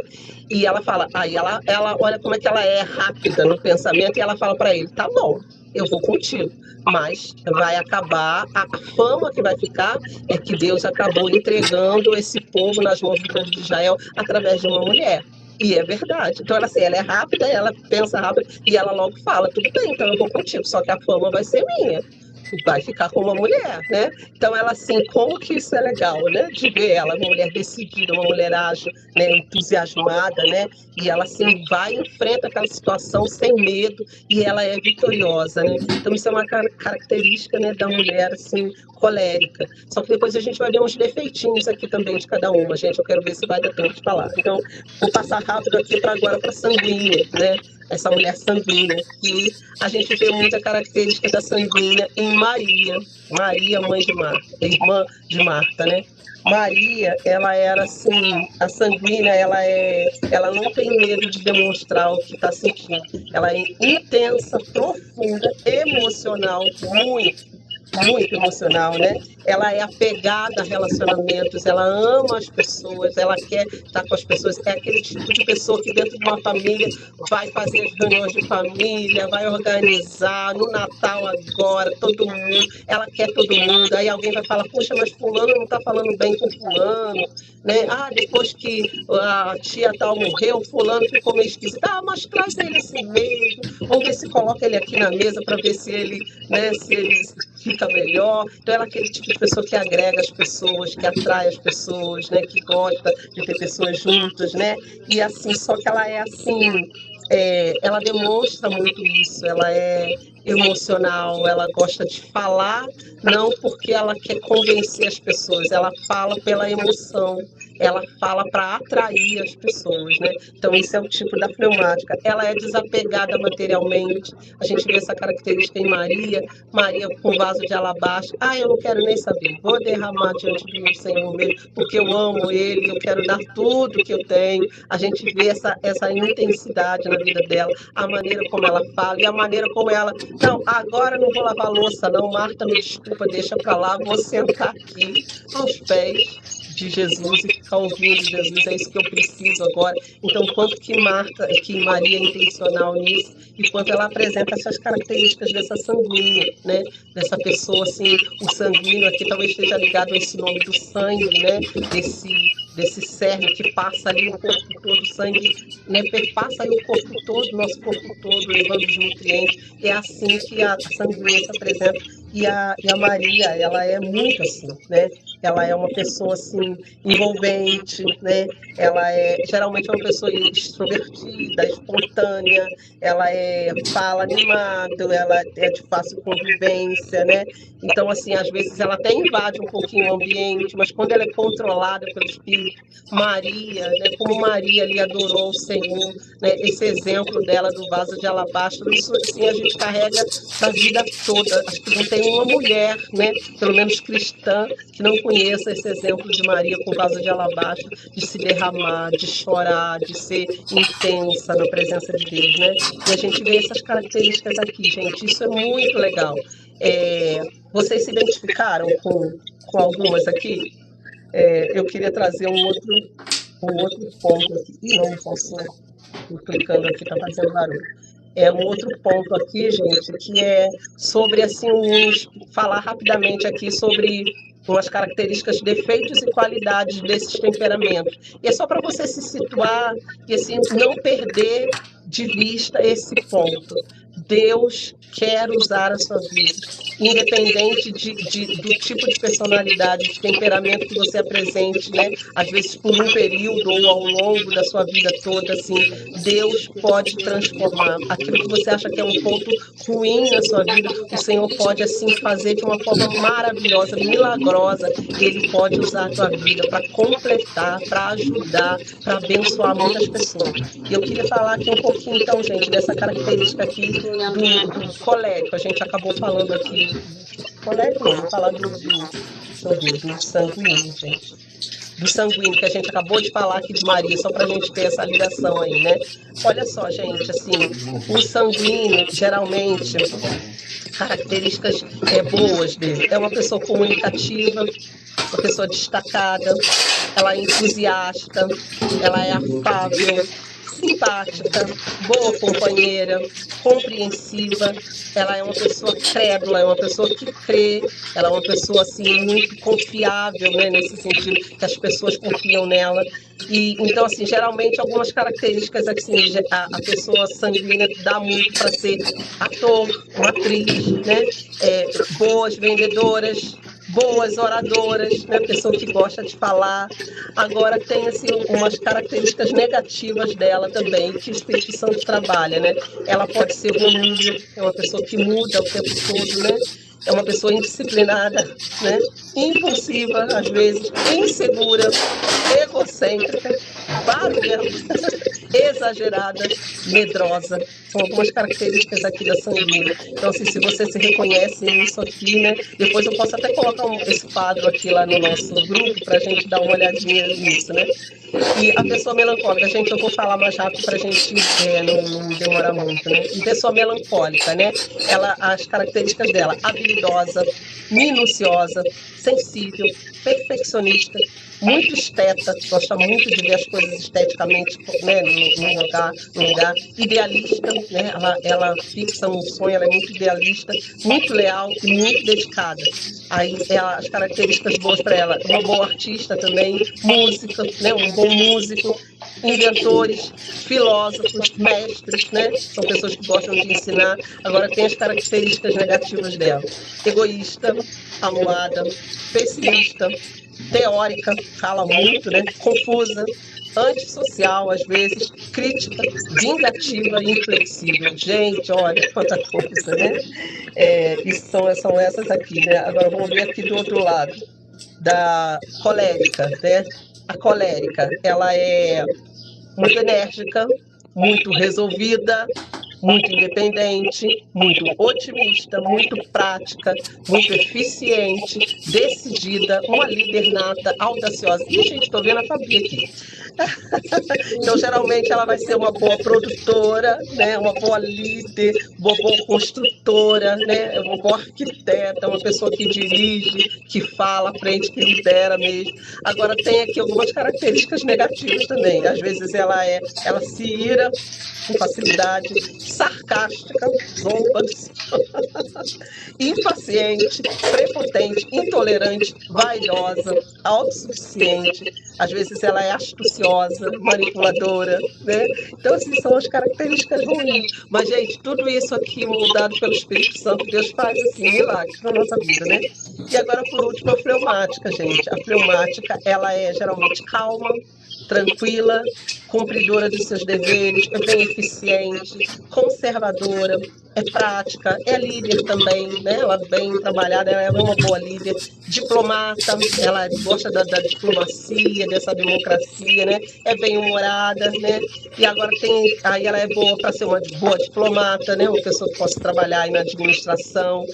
E ela fala, aí ela olha como é que ela é rápida no pensamento, e ela fala para ele, tá bom, eu vou contigo, mas vai acabar, a fama que vai ficar é que Deus acabou entregando esse povo nas mãos do povo de Israel através de uma mulher. E é verdade. Então, ela, assim, ela é rápida, ela pensa rápido, e ela logo fala, tudo bem, então eu vou contigo, só que a fama vai ser minha. Vai ficar com uma mulher, né? Então, ela, assim, como que isso é legal, né? De ver ela, uma mulher decidida, uma mulher ágil, né? Entusiasmada, né? E ela, assim, vai e enfrenta aquela situação sem medo e ela é vitoriosa, né? Então, isso é uma característica, né, da mulher, assim, colérica. Só que depois a gente vai ver uns defeitinhos aqui também de cada uma, gente. Eu quero ver se vai dar tempo de falar. Então, vou passar rápido aqui agora para sanguínea, né? Essa mulher sanguínea, que a gente vê muita característica da sanguínea em Maria. Maria, mãe de Marta, irmã de Marta, né? Maria, ela era assim, a sanguínea, ela não tem medo de demonstrar o que está sentindo. Ela é intensa, profunda, emocional, muito emocional, né? Ela é apegada a relacionamentos, ela ama as pessoas, ela quer estar com as pessoas. É aquele tipo de pessoa que dentro de uma família vai fazer as reuniões de família, vai organizar no Natal agora, todo mundo, ela quer todo mundo. Aí alguém vai falar, poxa, mas fulano não está falando bem com fulano, né? Ah, depois que a tia tal morreu, fulano ficou meio esquisito. Ah, mas traz ele assim mesmo, vamos ver se coloca ele aqui na mesa para ver se ele, né, se ele fica melhor. Então ela é aquele tipo de pessoa que agrega as pessoas, que atrai as pessoas, né, que gosta de ter pessoas juntas, né? E assim, só que ela é assim, ela demonstra muito isso, ela é emocional, ela gosta de falar, não porque ela quer convencer as pessoas, ela fala pela emoção, ela fala para atrair as pessoas, né? Então, esse é o tipo da fleumática. Ela é desapegada materialmente, a gente vê essa característica em Maria, Maria com vaso de alabastro, eu não quero nem saber, vou derramar diante do meu Senhor mesmo, porque eu amo Ele, eu quero dar tudo que eu tenho. A gente vê essa intensidade na vida dela, a maneira como ela fala e a maneira como ela, não, agora não vou lavar louça não, Marta, me desculpa, deixa para lá, vou sentar aqui aos pés de Jesus e ficar ouvindo Jesus, é isso que eu preciso agora. Então, quanto que Maria é intencional nisso, e quanto ela apresenta essas características dessa sanguínea, né? Dessa pessoa, assim, o sanguíneo aqui talvez esteja ligado a esse nome do sangue, né? desse cerne que passa ali o corpo todo, o sangue, né, perpassa aí o corpo todo, nosso corpo todo, levando os nutrientes. É assim que a sanguínea se apresenta. E a Maria, ela é muito assim, né? Ela é uma pessoa assim envolvente, né? Ela é geralmente uma pessoa extrovertida, espontânea, ela fala animado, ela é de fácil convivência, né? Então, assim, às vezes ela até invade um pouquinho o ambiente, mas quando ela é controlada pelo Espírito, Maria, né? Como Maria ali adorou o Senhor, né? Esse exemplo dela do vaso de alabastro, isso assim a gente carrega a vida toda. Acho que não tem uma mulher, né? Pelo menos cristã, que não conheça esse exemplo de Maria com vaso de alabastro, de se derramar, de chorar, de ser intensa na presença de Deus, né? E a gente vê essas características aqui, gente. Isso é muito legal. Vocês se identificaram com algumas aqui? Eu queria trazer um outro ponto aqui. Ih, não posso. Estou clicando aqui, está fazendo barulho. Um outro ponto aqui, gente, que é sobre, assim, falar rapidamente aqui sobre umas características, defeitos e qualidades desses temperamentos. E é só para você se situar e, assim, não perder de vista esse ponto. Deus quer usar a sua vida, independente do tipo de personalidade, de temperamento que você apresente, né? Às vezes por um período ou ao longo da sua vida toda, assim, Deus pode transformar aquilo que você acha que é um ponto ruim na sua vida. O Senhor pode, assim, fazer de uma forma maravilhosa, milagrosa. Ele pode usar a tua vida para completar, para ajudar, para abençoar muitas pessoas. E eu queria falar aqui um pouquinho, então, gente, dessa característica aqui do colérico. A gente acabou falando aqui. Colérico não, vou falar do sanguíneo, gente. Do sanguíneo, que a gente acabou de falar aqui de Maria, só para a gente ter essa ligação aí, né? Olha só, gente, assim, o sanguíneo, geralmente, características boas dele. É uma pessoa comunicativa, uma pessoa destacada, ela é entusiasta, ela é afável, simpática, boa companheira, compreensiva. Ela é uma pessoa crédula, é uma pessoa que crê, ela é uma pessoa assim muito confiável, né, nesse sentido que as pessoas confiam nela. E então, assim, geralmente algumas características assim, a pessoa sanguínea dá muito para ser ator, uma atriz, né? Boas vendedoras, boas oradoras, né? Pessoa que gosta de falar. Agora tem assim umas características negativas dela também, que o Espírito Santo trabalha, né? Ela pode ser volúvel, é uma pessoa que muda o tempo todo, né? É uma pessoa indisciplinada, né? Impulsiva, às vezes, insegura, egocêntrica, barulhenta, exagerada, medrosa. São algumas características aqui da sanguínea. Então, assim, se você se reconhece nisso aqui, né? Depois eu posso até colocar esse quadro aqui lá no nosso grupo para a gente dar uma olhadinha nisso, né? E a pessoa melancólica, gente, eu vou falar mais rápido para a gente não demorar muito, né? E pessoa melancólica, né? As características dela: habilidosa, minuciosa, sensível, perfeccionista, muito esteta, gosta muito de ver as coisas esteticamente, né, no lugar, idealista, né, ela fixa um sonho, ela é muito idealista, muito leal e muito dedicada. Aí as características boas para ela: uma boa artista também, música, né, um bom músico, inventores, filósofos, mestres, né, são pessoas que gostam de ensinar. Agora tem as características negativas dela: egoísta, amuada, pessimista, teórica, fala muito, né? Confusa, antissocial, às vezes, crítica, vingativa e inflexível. Gente, olha quanta coisa, né? São essas aqui, né? Agora vamos ver aqui do outro lado, da colérica, né? A colérica, ela é muito enérgica, muito resolvida, muito independente, muito otimista, muito prática, muito eficiente, decidida, uma líder nata, audaciosa. E, gente, estou vendo a Fabi aqui. Então, geralmente, ela vai ser uma boa produtora, né? Uma boa líder, uma boa construtora, né? Uma boa arquiteta, uma pessoa que dirige, que fala, aprende, que lidera mesmo. Agora, tem aqui algumas características negativas também. Às vezes, ela se ira com facilidade, sarcástica, zomba, impaciente, prepotente, intolerante, vaidosa, autossuficiente. Às vezes ela é astuciosa, manipuladora, né? Então, assim, são as características ruins. Mas, gente, tudo isso aqui moldado pelo Espírito Santo, Deus faz, assim, milagres na nossa vida, né? E agora, por último, a fleumática, gente. A fleumática, ela é geralmente calma, tranquila, cumpridora dos seus deveres, é bem eficiente, conservadora, é prática, é líder também, né? Ela é bem trabalhada, ela é uma boa líder, diplomata, ela gosta da diplomacia, dessa democracia, né? É bem humorada, né? E agora aí ela é boa para ser uma boa diplomata, né? Uma pessoa que possa trabalhar aí na administração,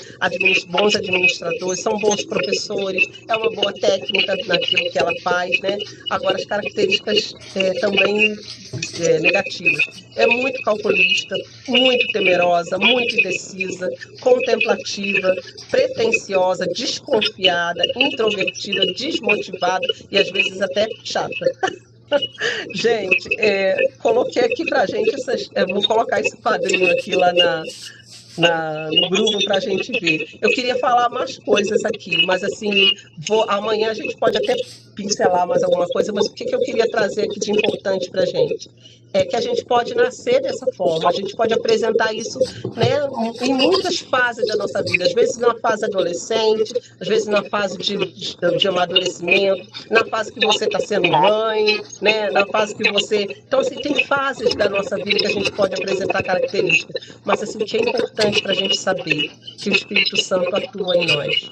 bons administradores, são bons professores, é uma boa técnica naquilo que ela faz, né? Agora as características também negativas. É muito calculista, muito temerosa, muito indecisa, contemplativa, pretensiosa, desconfiada, introvertida, desmotivada e às vezes até chata. Gente, coloquei aqui pra gente vou colocar esse quadrinho aqui lá no grupo para a gente ver. Eu queria falar mais coisas aqui, mas assim, amanhã a gente pode até pincelar mais alguma coisa, mas o que eu queria trazer aqui de importante para a gente? É que a gente pode nascer dessa forma, a gente pode apresentar isso, né, em muitas fases da nossa vida, às vezes na fase adolescente, às vezes na fase de amadurecimento, na fase que você está sendo mãe, né, na fase que você... Então, assim, tem fases da nossa vida que a gente pode apresentar características, mas assim, o que é importante para a gente saber que o Espírito Santo atua em nós.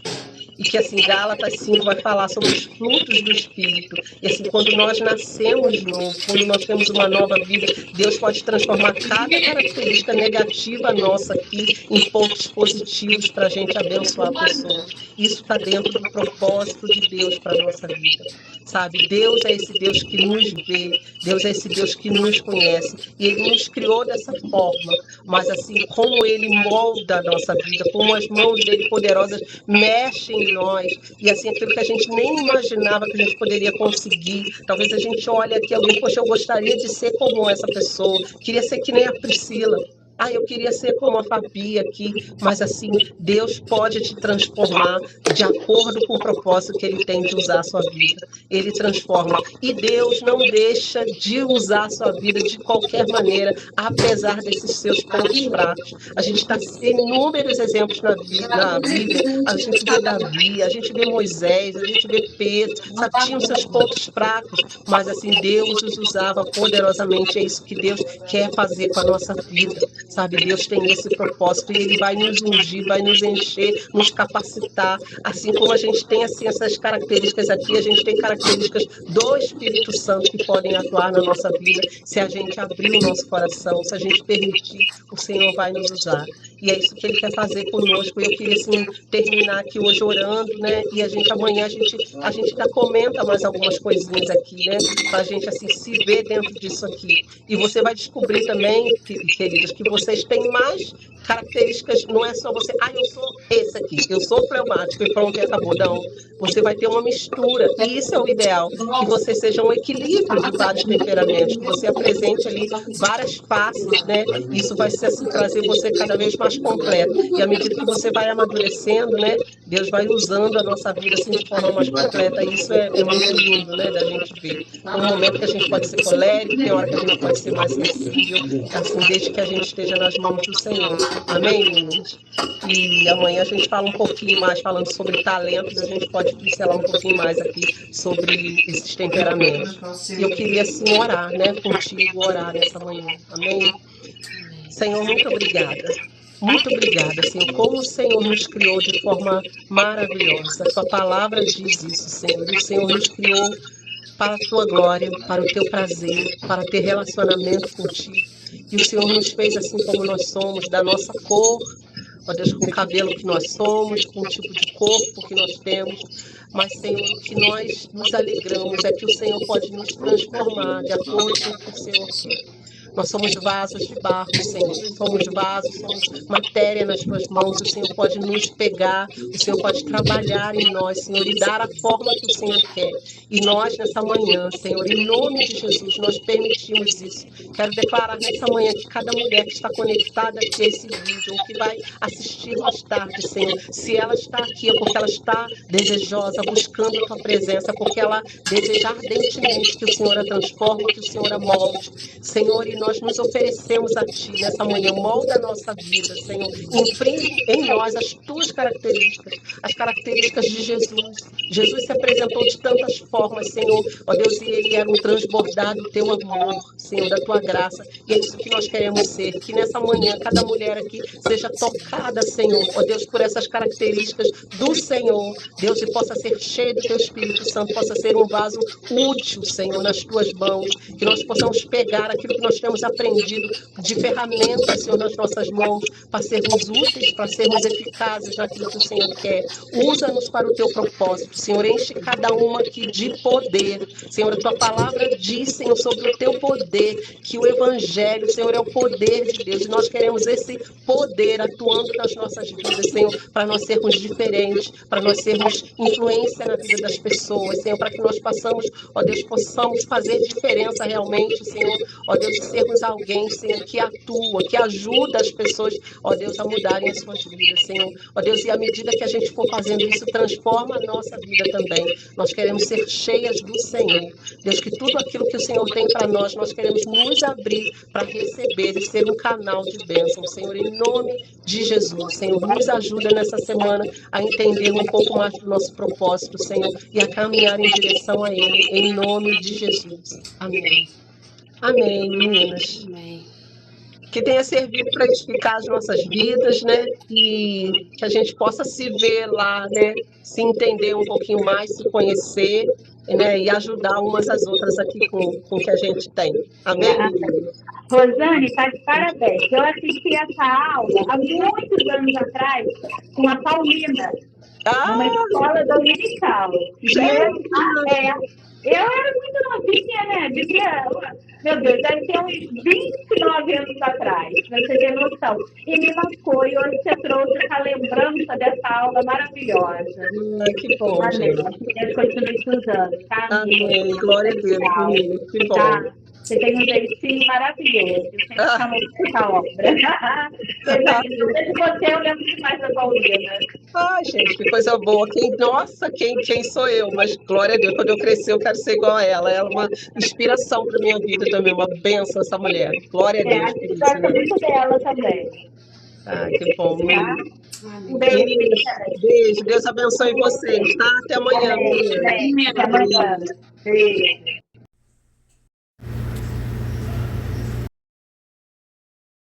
E que, assim, Gálatas 5 vai falar sobre os frutos do Espírito. E, assim, quando nós nascemos de novo, quando nós temos uma nova vida, Deus pode transformar cada característica negativa nossa aqui em pontos positivos para a gente abençoar a pessoa. Isso está dentro do propósito de Deus para a nossa vida, sabe? Deus é esse Deus que nos vê, Deus é esse Deus que nos conhece. E Ele nos criou dessa forma. Mas, assim, como Ele molda a nossa vida, como as mãos dEle poderosas mexem em nós, e assim, aquilo que a gente nem imaginava que a gente poderia conseguir. Talvez a gente olhe aqui alguém, poxa, eu gostaria de ser como essa pessoa, queria ser que nem a Priscila. Eu queria ser como a Fabi aqui, mas assim, Deus pode te transformar de acordo com o propósito que Ele tem de usar a sua vida. Ele transforma. E Deus não deixa de usar a sua vida de qualquer maneira, apesar desses seus pontos fracos. A gente está em inúmeros exemplos na Bíblia. A gente vê Davi, a gente vê Moisés, a gente vê Pedro, sabe? Tinham seus pontos fracos, mas assim, Deus os usava poderosamente. É isso que Deus quer fazer com a nossa vida. Sabe, Deus tem esse propósito e Ele vai nos ungir, vai nos encher, nos capacitar. Assim como a gente tem assim, essas características aqui, a gente tem características do Espírito Santo que podem atuar na nossa vida. Se a gente abrir o nosso coração, se a gente permitir, o Senhor vai nos usar. E é isso que Ele quer fazer conosco. Eu queria assim, terminar aqui hoje orando, né? E amanhã a gente ainda comenta mais algumas coisinhas aqui, né? Para a gente assim, se ver dentro disso aqui. E você vai descobrir também, queridos, que vocês têm mais características, não é só você, eu sou esse aqui, eu sou fleumático e pronto, e acabou. Não, você vai ter uma mistura, e isso é o ideal, que você seja um equilíbrio de vários temperamentos, que você apresente ali várias faces, né? Isso vai ser assim, trazer você cada vez mais completo. E à medida que você vai amadurecendo, né? Deus vai usando a nossa vida assim, de forma mais completa. E isso é muito lindo, né? Da gente ver. É um momento que a gente pode ser colérico, tem hora que a gente pode ser mais sensível, assim, desde que a gente esteja nas mãos do Senhor. Amém, meninas? E amanhã a gente fala um pouquinho mais, falando sobre talentos, a gente pode pincelar um pouquinho mais aqui sobre esses temperamentos. E eu queria, assim, orar, né? Contigo, orar nessa manhã. Amém? Senhor, muito obrigada. Muito obrigada, Senhor, como o Senhor nos criou de forma maravilhosa. A Tua palavra diz isso, Senhor. E o Senhor nos criou para a Tua glória, para o Teu prazer, para ter relacionamento contigo. E o Senhor nos fez assim como nós somos, da nossa cor, ó Deus, com o cabelo que nós somos, com o tipo de corpo que nós temos, mas, Senhor, o que nós nos alegramos é que o Senhor pode nos transformar de acordo com o que o Senhor quer. Nós somos vasos de barro, Senhor. Somos vasos, somos matéria nas tuas mãos. O Senhor pode nos pegar, o Senhor pode trabalhar em nós, Senhor, e dar a forma que o Senhor quer. E nós, nessa manhã, Senhor, em nome de Jesus, nós permitimos isso. Quero declarar nessa manhã que cada mulher que está conectada aqui a esse vídeo, ou que vai assistir mais tarde, Senhor, se ela está aqui é porque ela está desejosa, buscando a tua presença, porque ela deseja ardentemente que o Senhor a transforme, que o Senhor a molde. Senhor, e nós nos oferecemos a Ti nessa manhã, molda a nossa vida, Senhor. Imprime em nós as Tuas características, as características de Jesus. Jesus se apresentou de tantas formas, Senhor, ó Deus, e Ele era um transbordado do Teu amor, Senhor, da Tua graça. E é isso que nós queremos ser, que nessa manhã cada mulher aqui seja tocada, Senhor, ó Deus, por essas características do Senhor, Deus, e possa ser cheio do Teu Espírito Santo, possa ser um vaso útil, Senhor, nas Tuas mãos, que nós possamos pegar aquilo que nós temos aprendido de ferramentas, Senhor, nas nossas mãos, para sermos úteis, para sermos eficazes naquilo que o Senhor quer. Usa-nos para o Teu propósito, Senhor, enche cada uma aqui de poder. Senhor, a Tua palavra diz, Senhor, sobre o Teu poder, que o Evangelho, Senhor, é o poder de Deus, e nós queremos esse poder atuando nas nossas vidas, Senhor, para nós sermos diferentes, para nós sermos influência na vida das pessoas, Senhor, para que nós ó Deus, possamos fazer diferença realmente, Senhor, ó Deus, sermos alguém, Senhor, que atua, que ajuda as pessoas, ó Deus, a mudarem as suas vidas, Senhor, ó Deus, e à medida que a gente for fazendo isso, transforma a nossa vida também. Nós queremos ser cheias do Senhor, Deus, que tudo aquilo que o Senhor tem para nós queremos nos abrir para receber e ser um canal de bênção, Senhor, em nome de Jesus, Senhor, nos ajuda nessa semana a entender um pouco mais do nosso propósito, Senhor, e a caminhar em direção a Ele, em nome de Jesus. Amém. Amém, meninas. Amém. Que tenha servido para edificar as nossas vidas, né? E que a gente possa se ver lá, né? Se entender um pouquinho mais, se conhecer, né? E ajudar umas às outras aqui com o que a gente tem. Amém? Rosane, está de parabéns. Eu assisti essa aula há muitos anos atrás com a Paulina, numa escola dominical. Eu era muito novinha, né? Meu Deus, deve ter uns 29 anos atrás, pra você ter noção. E me marcou, e hoje você trouxe essa lembrança dessa aula maravilhosa. Que bom, Amém. gente. Que Deus continue te usando, tá? Amém. Glória a Deus, que bom. Tá? Você tem um jeitinho maravilhoso. Eu sempre chamo essa obra. Eu lembro demais da Paulina. Ai, gente, que coisa boa. Quem sou eu? Mas glória a Deus, quando eu crescer, eu quero ser igual a ela. Ela é uma inspiração para minha vida também, uma bênção essa mulher. Glória a Deus. A gente gosta muito dela também. Ai, que bom. Tá? Amém. Um beijo. Beijo. Deus abençoe vocês, tá? Até amanhã. Até amanhã. Beijo.